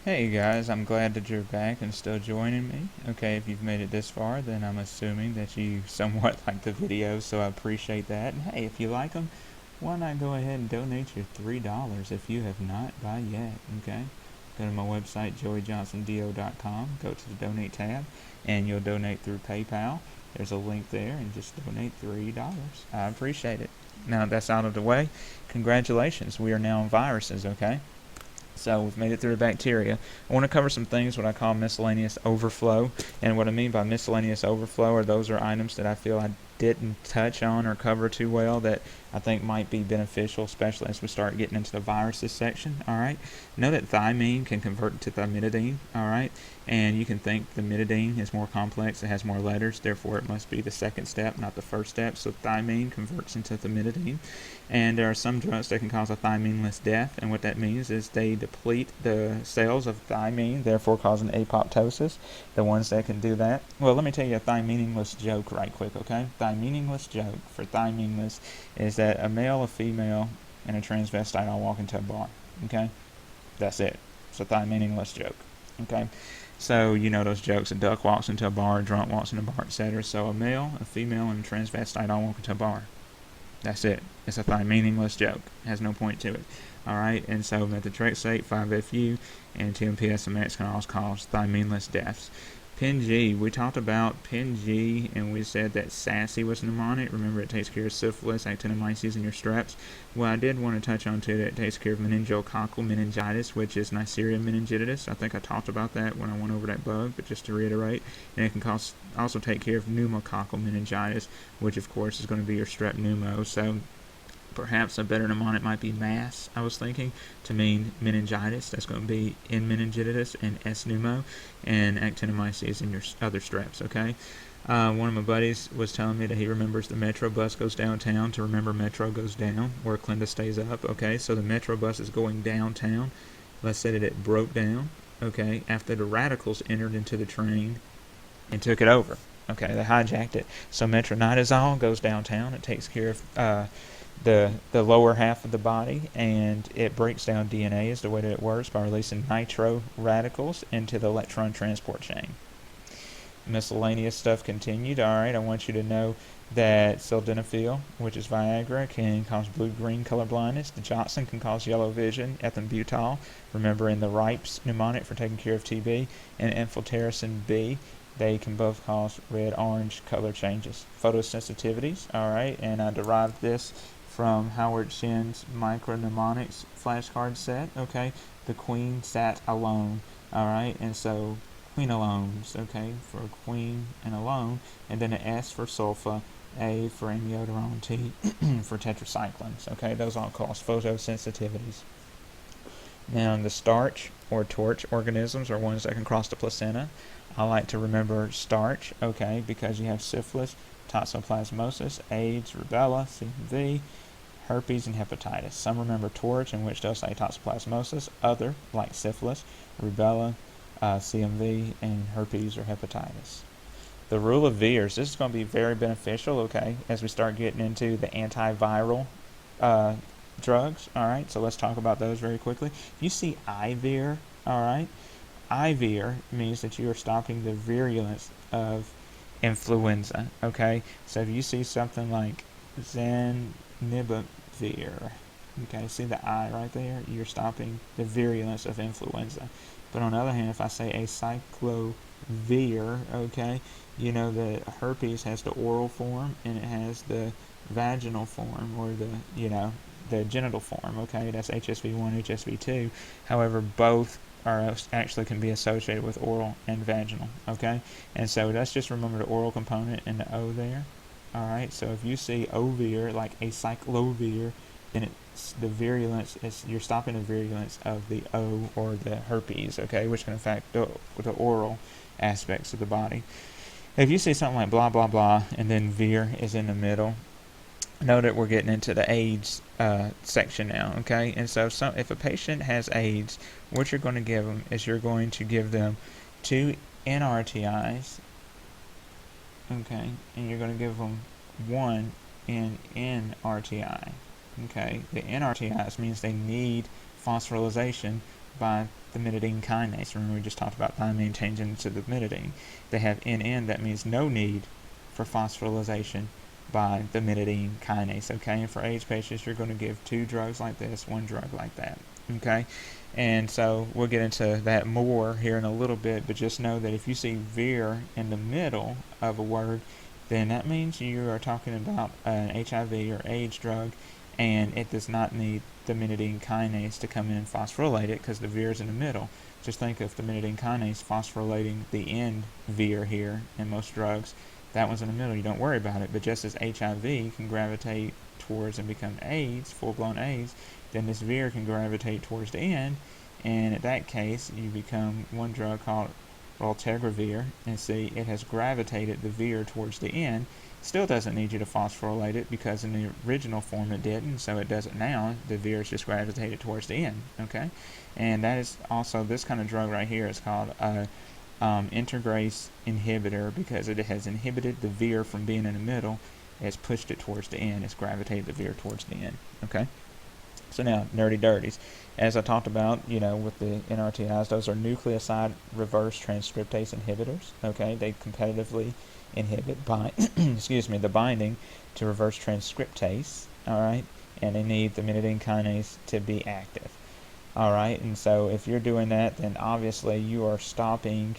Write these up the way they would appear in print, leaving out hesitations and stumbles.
Hey guys, I'm glad that you're back and still joining me. Okay, if you've made it this far, then I'm assuming that you somewhat like the videos, so I appreciate that. And hey, if you like them, why not go ahead and donate your $3 if you have not by yet, okay? Go to my website, joeyjohnsondo.com, go to the donate tab, and you'll donate through PayPal. There's a link there, and just donate $3. I appreciate it. Now that's out of the way, congratulations, we are now on viruses, okay? So we've made it through the bacteria. I want to cover some things what I call miscellaneous overflow. And what I mean by miscellaneous overflow are those are items that I feel I didn't touch on or cover too well that I think might be beneficial, especially as we start getting into the viruses section. Alright. Know that thymine can convert to thymidine, alright? And you can think thymidine is more complex, it has more letters, therefore it must be the second step, not the first step. So thymine converts into thymidine. And there are some drugs that can cause a thymineless death, and what that means is they deplete the cells of thymine, therefore causing apoptosis. The ones that can do that. Well, let me tell you a thymineless joke right quick, okay? Thymineless joke for thymineless is that a male, a female, and a transvestite all walk into a bar, okay? That's it. It's a thymineless joke, okay? So, you know those jokes, a duck walks into a bar, a drunk walks into a bar, etc. So a male, a female, and a transvestite all walk into a bar. That's it. It's a meaningless joke. It has no point to it. Alright, and so methotrexate, 5-FU, and TMPSMX can also cause thymineless deaths. PNG, we talked about PNG and we said that SASE was mnemonic. Remember, it takes care of syphilis, actinomyces, and your streps. Well, I did want to touch on too that it takes care of meningococcal meningitis, which is Neisseria meningitidis. I think I talked about that when I went over that bug, but just to reiterate, and it can also take care of pneumococcal meningitis, which of course is going to be your strep pneumo. So perhaps a better mnemonic might be MAS, I was thinking, to mean meningitis. That's going to be N meningitidis and S pneumo, and actinomyces and your other streps, okay? One of my buddies was telling me that he remembers the Metro bus goes downtown to remember Metro goes down, where Clinda stays up, okay? So the Metro bus is going downtown. Let's say that it broke down, okay, after the radicals entered into the train and took it over. Okay, they hijacked it. So metronidazole goes downtown. It takes care of the lower half of the body, and it breaks down DNA is the way that it works by releasing nitro radicals into the electron transport chain. Miscellaneous stuff continued. Alright, I want you to know that sildenafil, which is Viagra, can cause blue-green color blindness. The Johnson can cause yellow vision. Ethambutol, remember in the Ripes mnemonic for taking care of TB, and amphotericin B, they can both cause red-orange color changes. Photosensitivities, alright, and I derived this from Howard Chin's micronmnemonics flashcard set, okay? The queen sat alone, alright, and so quinolones, okay, for queen and alone, and then an S for sulfa, A for amiodarone, T for tetracyclines, okay? Those all cause photosensitivities. Now, the starch or torch organisms are ones that can cross the placenta. I like to remember starch, okay, because you have syphilis, toxoplasmosis, AIDS, rubella, CMV, herpes, and hepatitis. Some remember torch, in which they'll say toxoplasmosis. Other, like syphilis, rubella, CMV, and herpes or hepatitis. The rule of VIRS. This is going to be very beneficial, okay, as we start getting into the antiviral drugs. Alright, so let's talk about those very quickly. If you see IVIR, alright, IVIR means that you are stopping the virulence of influenza, okay? So if you see something like zanibavir, okay, see the I right there? You're stopping the virulence of influenza. But on the other hand, if I say acyclovir, okay, you know that herpes has the oral form and it has the vaginal form, or the, you know, the genital form, okay? That's HSV1, HSV2. However, both are actually can be associated with oral and vaginal, okay? And so let's just remember the oral component and the O there. Alright, so if you see ovir, like acyclovir, then it's the virulence, you're stopping the virulence of the O or the herpes, okay, which can affect the oral aspects of the body. If you see something like blah, blah, blah, and then vir is in the middle, know that we're getting into the AIDS section now, okay? And so if a patient has AIDS, what you're going to give them is you're going to give them 2 NRTIs, okay? And you're going to give them 1 NRTI, okay? The NRTIs means they need phosphorylation by thymidine kinase. Remember we just talked about thymine changing into the thymidine. They have NN, that means no need for phosphorylation by thymidine kinase, okay? And for AIDS patients, you're going to give 2 drugs like this, 1 drug like that, okay? And so we'll get into that more here in a little bit, but just know that if you see VIR in the middle of a word, then that means you are talking about an HIV or AIDS drug, and it does not need thymidine kinase to come in and phosphorylate it because the VIR is in the middle. Just think of thymidine kinase phosphorylating the end VIR here in most drugs. That one's in the middle. You don't worry about it. But just as HIV can gravitate towards and become AIDS, full-blown AIDS, then this VIR can gravitate towards the end, and in that case, you become one drug called raltegravir, and see, it has gravitated the VIR towards the end. Still doesn't need you to phosphorylate it because in the original form it didn't, so it does it now. The VIR is just gravitated towards the end, okay? And that is also, this kind of drug right here is called a integrase inhibitor because it has inhibited the VIR from being in the middle. It's pushed it towards the end. It's gravitated the VIR towards the end, okay? So now, nerdy dirties. As I talked about, you know, with the NRTIs, those are nucleoside reverse transcriptase inhibitors, okay? They competitively inhibit the binding to reverse transcriptase, all right? And they need the thymidine kinase to be active, all right? And so if you're doing that, then obviously you are stopping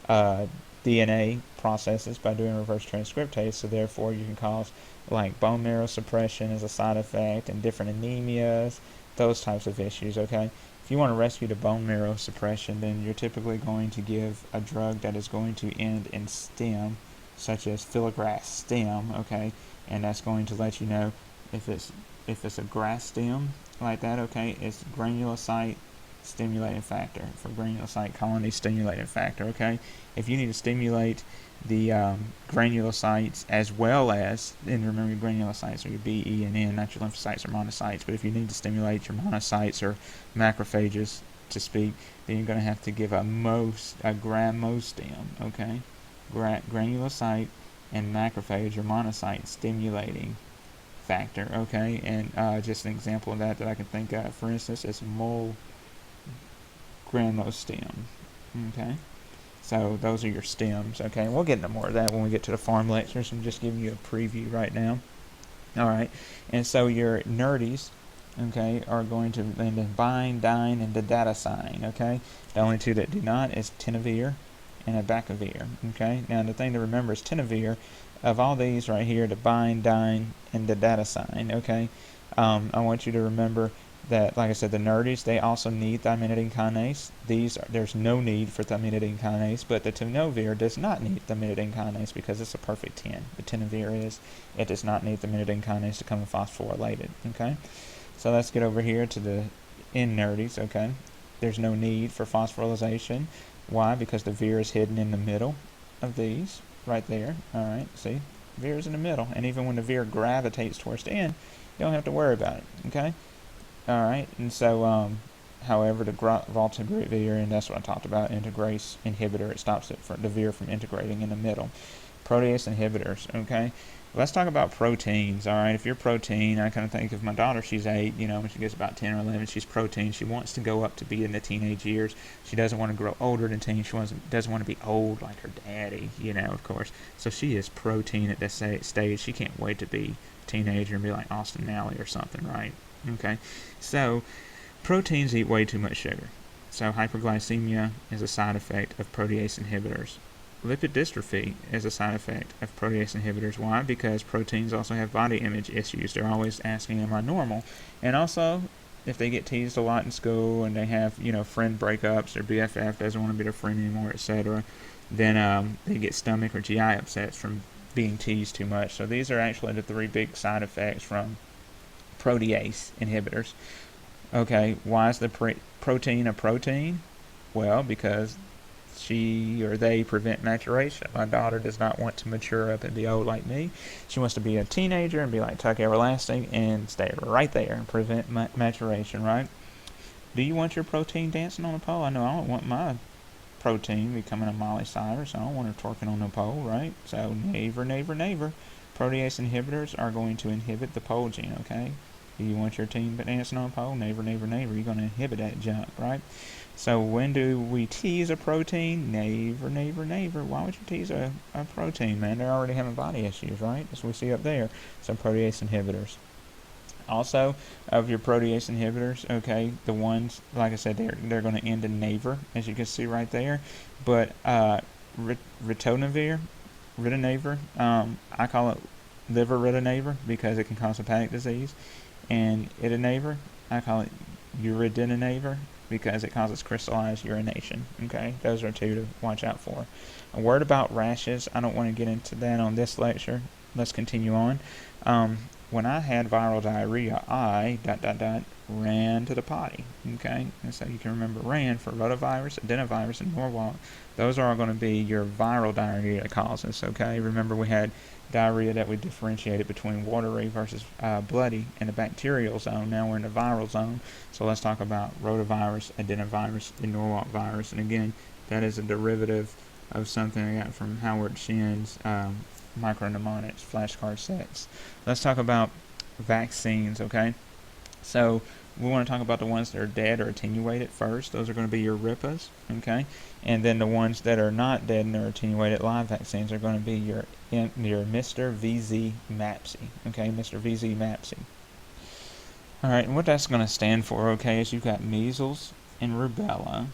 DNA processes by doing reverse transcriptase, so therefore you can cause like bone marrow suppression as a side effect and different anemias, those types of issues, okay? If you want to rescue the bone marrow suppression, then you're typically going to give a drug that is going to end in stem, such as filigras stem, okay? And that's going to let you know if it's a grass stem like that, okay, it's granulocyte stimulating factor, for granulocyte colony stimulating factor, okay? If you need to stimulate the granulocytes as well as, and remember your granulocytes are your B, E, and N, not your lymphocytes or monocytes, but if you need to stimulate your monocytes or macrophages, to speak, then you're going to have to give a gramostem, okay? Granulocyte and macrophage or monocyte stimulating factor, okay? And just an example of that I can think of, for instance, is gramostem, okay? So those are your stems, okay? And we'll get into more of that when we get to the farm lectures. I'm just giving you a preview right now. All right, and so your nerdies, okay, are going to then bind, dine, and didaticine, okay? The only 2 that do not is tenofovir and abacavir, okay? Now the thing to remember is tenofovir, of all these right here, the bind, dine, and didaticine, okay? I want you to remember that, like I said, the nerdies, they also need thymidine kinase. There's no need for thymidine kinase, but the tenofovir does not need thymidine kinase because it's a perfect 10. The tenofovir it does not need thymidine kinase to come and phosphorylate it, okay? So let's get over here to the N nerdies, okay? There's no need for phosphorylation. Why? Because the VIR is hidden in the middle of these, right there, all right? See, VIR is in the middle, and even when the VIR gravitates towards the end, you don't have to worry about it, okay? All right, and so, however, the raltegravir, and that's what I talked about, integrase inhibitor, it stops it the VIR from integrating in the middle. Protease inhibitors, okay? Let's talk about proteins, all right? If you're protein, I kind of think of my daughter, she's 8, you know, when she gets about 10 or 11, she's protein. She wants to go up to be in the teenage years. She doesn't want to grow older than teen. She doesn't want to be old like her daddy, you know, of course. So she is protein at this stage. She can't wait to be a teenager and be like Austin Nally or something, right? Okay, so proteins eat way too much sugar. So hyperglycemia is a side effect of protease inhibitors. Lipid dystrophy is a side effect of protease inhibitors. Why? Because proteins also have body image issues. They're always asking, am I normal? And also, if they get teased a lot in school and they have, you know, friend breakups, their BFF doesn't want to be their friend anymore, etc., then they get stomach or GI upsets from being teased too much. So these are actually the 3 big side effects from protease inhibitors. Okay, why is the protein a protein? Well, because she or they prevent maturation. My daughter does not want to mature up and be old like me. She wants to be a teenager and be like Tuck Everlasting and stay right there and prevent maturation, right? Do you want your protein dancing on a pole? I know I don't want my protein becoming a Miley Cyrus. I don't want her twerking on the pole, right? So never, never, never. Protease inhibitors are going to inhibit the pole gene, okay? Do you want your teen dancing on a pole? Never, never, never. You're going to inhibit that junk, right? So when do we tease a protein? Never, never, never. Why would you tease a protein, man? They're already having body issues, right? As we see up there, some protease inhibitors. Also, of your protease inhibitors, okay, the ones, like I said, they're going to end in naver, as you can see right there. But ritonavir, I call it liver ritonavir because it can cause hepatic disease. And itinaver, I call it uridininaver because it causes crystallized urination. Okay, those are two to watch out for. A word about rashes. I don't want to get into that on this lecture. Let's continue on. When I had viral diarrhea, I ran to the potty. Okay, and so you can remember ran for rotavirus, adenovirus, and Norwalk. Those are all going to be your viral diarrhea causes. Okay, remember we had diarrhea that we differentiated between watery versus bloody in the bacterial zone. Now we're in the viral zone. So let's talk about rotavirus, adenovirus, and Norwalk virus. And again, that is a derivative of something I got from Howard Shinn's micropneumonics flashcard sets. Let's talk about vaccines, okay? So we want to talk about the ones that are dead or attenuated first. Those are going to be your RIPAs, okay? And then the ones that are not dead and are attenuated live vaccines are going to be your Mr. VZ MAPC, okay? Mr. VZ MAPC. All right, and what that's going to stand for, okay, is you've got measles and rubella.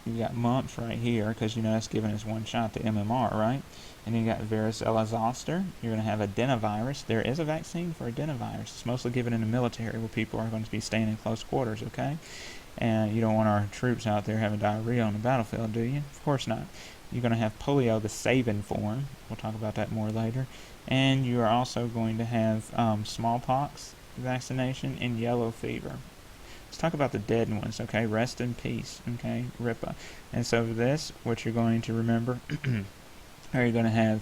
You've got mumps right here because you know that's given as one shot, the MMR, right? And then you got varicella zoster. You're going to have adenovirus. There is a vaccine for adenovirus. It's mostly given in the military where people are going to be staying in close quarters, okay? And you don't want our troops out there having diarrhea on the battlefield, do you? Of course not. You're going to have polio, the Sabin form. We'll talk about that more later. And you are also going to have smallpox vaccination and yellow fever. Let's talk about the dead ones, okay? Rest in peace, okay? RIPA. And so for this, what you're going to remember are you're going to have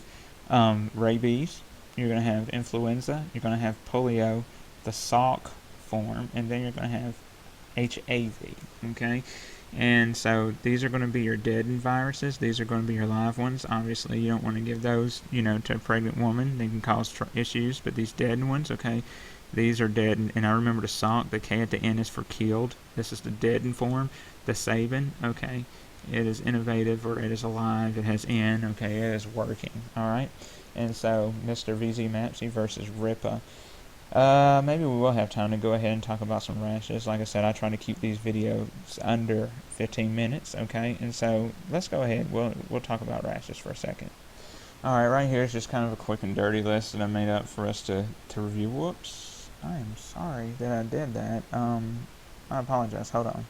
rabies, you're going to have influenza, you're going to have polio, the Salk form, and then you're going to have HAV, okay? And so these are going to be your deadened viruses. These are going to be your live ones. Obviously, you don't want to give those, to a pregnant woman. They can cause issues, but these deadened ones, okay? These are deadened, and I remember the Salk, the K at the end is for killed. This is the deadened form. The Sabin, okay, it is innovative or it is alive. It has N, okay, it is working, all right? And so, Mr. VZ MAPC versus RIPA. Maybe we will have time to go ahead and talk about some rashes. Like I said, I try to keep these videos under 15 minutes, okay? And so, let's go ahead. We'll talk about rashes for a second. Alright, right here is just kind of a quick and dirty list that I made up for us to review. Whoops. I am sorry that I did that. I apologize. Hold on.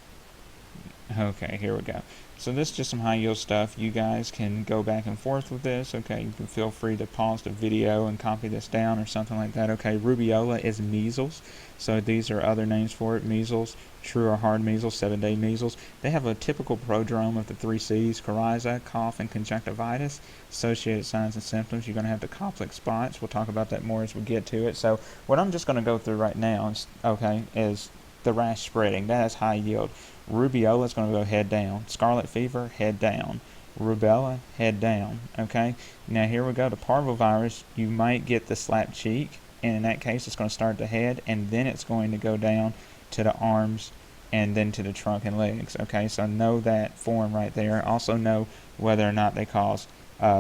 Okay, here we go. So this is just some high yield stuff. You guys can go back and forth with this, okay? You can feel free to pause the video and copy this down or something like that, okay? Rubeola is measles. So these are other names for it. Measles, true or hard measles, 7-day measles. They have a typical prodrome of the 3 C's, coryza, cough, and conjunctivitis. Associated signs and symptoms, you're going to have the Koplik spots. We'll talk about that more as we get to it. So what I'm just going to go through right now, okay, is the rash spreading. That is high yield. Rubeola is going to go head down. Scarlet fever, head down. Rubella, head down. Okay? Now here we go. The parvovirus, you might get the slap cheek, and in that case it's going to start at the head, and then it's going to go down to the arms and then to the trunk and legs. Okay? So know that form right there. Also know whether or not they cause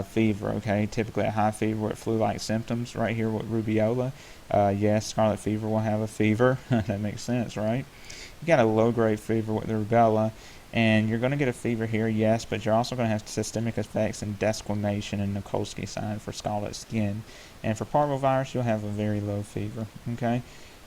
fever. Okay? Typically a high fever with flu-like symptoms right here with rubeola. Yes, scarlet fever will have a fever. That makes sense, right? You got a low-grade fever with the rubella, and you're going to get a fever here, yes, but you're also going to have systemic effects and desquamation and Nikolsky sign for scarlet skin. And for parvovirus, you'll have a very low fever, okay?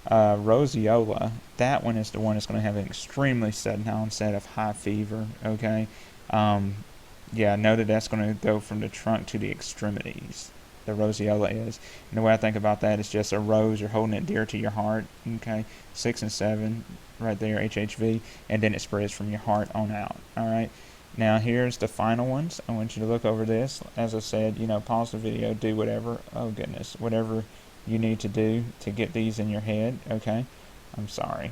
Roseola, that one is the one that's going to have an extremely sudden onset of high fever, okay? Yeah, know that that's going to go from the trunk to the extremities. The roseola is. And the way I think about that is just a rose, you're holding it dear to your heart, okay? 6 and 7, right there, HHV, and then it spreads from your heart on out, alright? Now here's the final ones. I want you to look over this. As I said, pause the video, do whatever, oh goodness, whatever you need to do to get these in your head, okay? I'm sorry.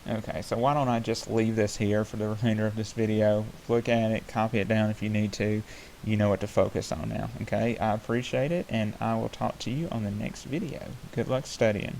Okay, so why don't I just leave this here for the remainder of this video. Look at it, copy it down if you need to. You know what to focus on now, okay? I appreciate it, and I will talk to you on the next video. Good luck studying.